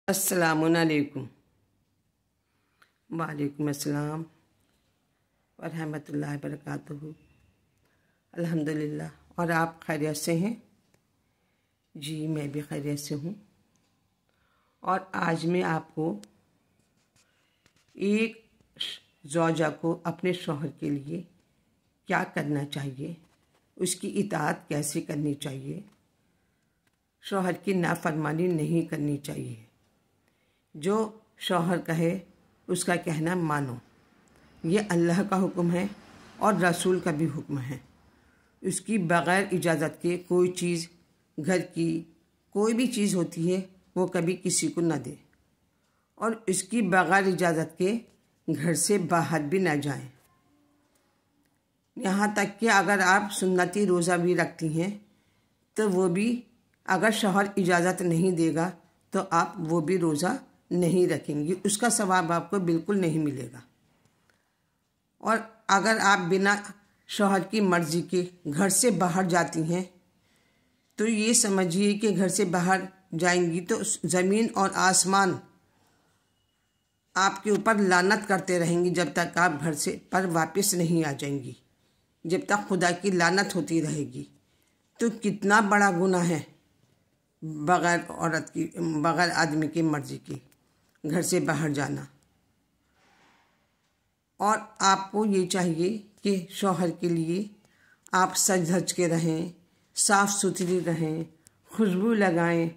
अस्सलामुअलैकुम। वालेकुम अस्सलाम व रहमतुल्लाहि व बरकातुहू। अल्हम्दुलिल्लाह। और आप खैरियत से हैं? जी मैं भी खैरियत से हूँ। और आज मैं आपको एक ज़ौजा को अपने शौहर के लिए क्या करना चाहिए, उसकी इताअत कैसे करनी चाहिए, शौहर की नाफरमानी नहीं करनी चाहिए, जो शौहर कहे उसका कहना मानो। ये अल्लाह का हुक्म है और रसूल का भी हुक्म है। उसकी बग़ैर इजाज़त के कोई चीज़, घर की कोई भी चीज़ होती है वो कभी किसी को न दे, और उसकी बग़ैर इजाज़त के घर से बाहर भी ना जाएं। यहाँ तक कि अगर आप सुन्नती रोज़ा भी रखती हैं तो वो भी अगर शौहर इजाज़त नहीं देगा तो आप वो भी रोज़ा नहीं रखेंगी, उसका सवाब आपको बिल्कुल नहीं मिलेगा। और अगर आप बिना शौहर की मर्ज़ी के घर से बाहर जाती हैं तो ये समझिए कि घर से बाहर जाएंगी तो ज़मीन और आसमान आपके ऊपर लानत करते रहेंगी जब तक आप घर से पर वापस नहीं आ जाएंगी, जब तक खुदा की लानत होती रहेगी। तो कितना बड़ा गुनाह है बग़ैर औरत की, बग़ैर आदमी की मर्ज़ी की घर से बाहर जाना। और आपको ये चाहिए कि शौहर के लिए आप सज धज के रहें, साफ़ सुथरी रहें, खुशबू लगाएं।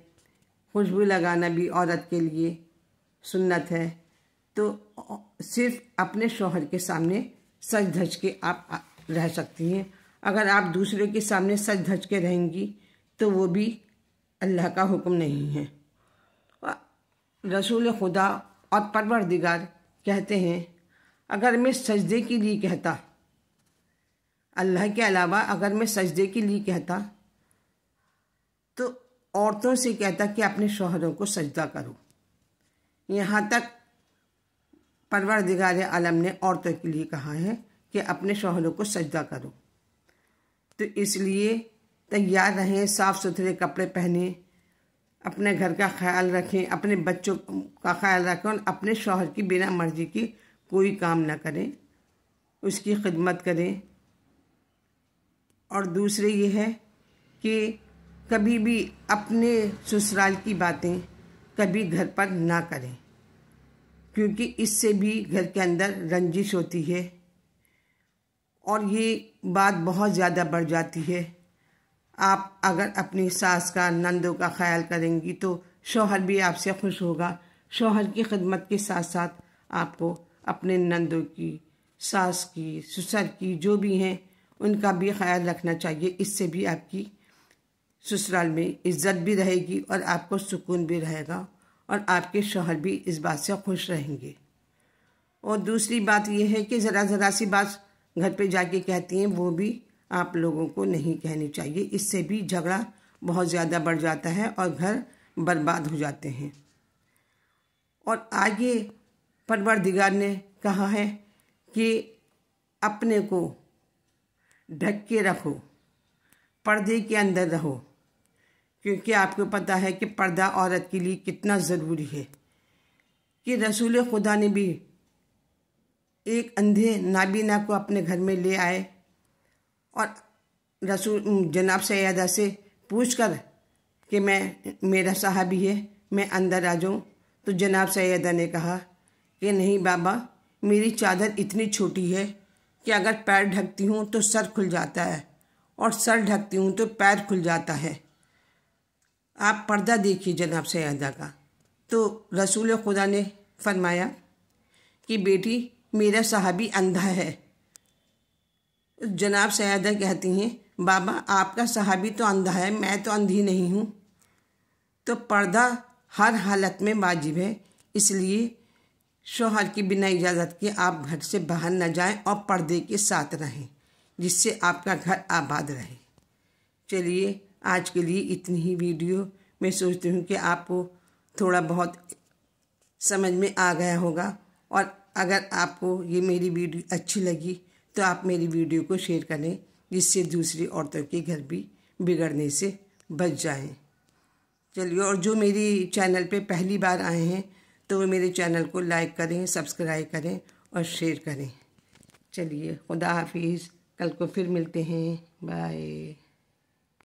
खुशबू लगाना भी औरत के लिए सुन्नत है। तो सिर्फ अपने शौहर के सामने सज धज के आप रह सकती हैं। अगर आप दूसरे के सामने सज धज के रहेंगी तो वो भी अल्लाह का हुक्म नहीं है। रसूल खुदा और परवरदिगार कहते हैं, अगर मैं सजदे के लिए कहता, अल्लाह के अलावा अगर मैं सजदे के लिए कहता तो औरतों से कहता कि अपने शौहरों को सजदा करो। यहाँ तक परवरदिगार आलम ने औरतों के लिए कहा है कि अपने शौहरों को सजदा करो। तो इसलिए तैयार रहें, साफ़ सुथरे कपड़े पहने, अपने घर का ख्याल रखें, अपने बच्चों का ख्याल रखें और अपने शौहर की बिना मर्ज़ी की कोई काम ना करें, उसकी खिदमत करें। और दूसरे ये है कि कभी भी अपने ससुराल की बातें कभी घर पर ना करें, क्योंकि इससे भी घर के अंदर रंजिश होती है और ये बात बहुत ज़्यादा बढ़ जाती है। आप अगर अपनी सास का, नंदों का ख्याल करेंगी तो शौहर भी आपसे खुश होगा। शौहर की खिदमत के साथ साथ आपको अपने नंदों की, सास की, ससुर की, जो भी हैं उनका भी ख्याल रखना चाहिए। इससे भी आपकी ससुराल में इज्जत भी रहेगी और आपको सुकून भी रहेगा और आपके शौहर भी इस बात से खुश रहेंगे। और दूसरी बात यह है कि ज़रा सी बात घर पे जाके कहती हैं वो भी आप लोगों को नहीं कहनी चाहिए। इससे भी झगड़ा बहुत ज़्यादा बढ़ जाता है और घर बर्बाद हो जाते हैं। और आगे परवरदिगार ने कहा है कि अपने को ढक के रखो, पर्दे के अंदर रहो, क्योंकि आपको पता है कि पर्दा औरत के लिए कितना ज़रूरी है। कि रसूल खुदा ने भी एक अंधे नाबीना को अपने घर में ले आए और रसूल जनाब सैयदा से पूछ कर कि मेरा साहबी है, मैं अंदर आ जाऊँ। तो जनाब सैयदा ने कहा कि नहीं बाबा, मेरी चादर इतनी छोटी है कि अगर पैर ढकती हूँ तो सर खुल जाता है और सर ढकती हूँ तो पैर खुल जाता है। आप पर्दा देखिए जनाब सैयदा का। तो रसूल खुदा ने फरमाया कि बेटी मेरा साहबी अंधा है। जनाब सैयदा कहती हैं, बाबा आपका साहबी तो अंधा है, मैं तो अंधी नहीं हूँ। तो पर्दा हर हालत में वाजिब है, इसलिए शौहर की बिना इजाज़त के आप घर से बाहर न जाएं और पर्दे के साथ रहें, जिससे आपका घर आबाद रहे। चलिए आज के लिए इतनी ही वीडियो। मैं सोचती हूँ कि आपको थोड़ा बहुत समझ में आ गया होगा। और अगर आपको ये मेरी वीडियो अच्छी लगी तो आप मेरी वीडियो को शेयर करें, जिससे दूसरी औरतों के घर भी बिगड़ने से बच जाएं। चलिए, और जो मेरी चैनल पे पहली बार आए हैं तो वो मेरे चैनल को लाइक करें, सब्सक्राइब करें और शेयर करें। चलिए, खुदा हाफिज़। कल को फिर मिलते हैं। बाय।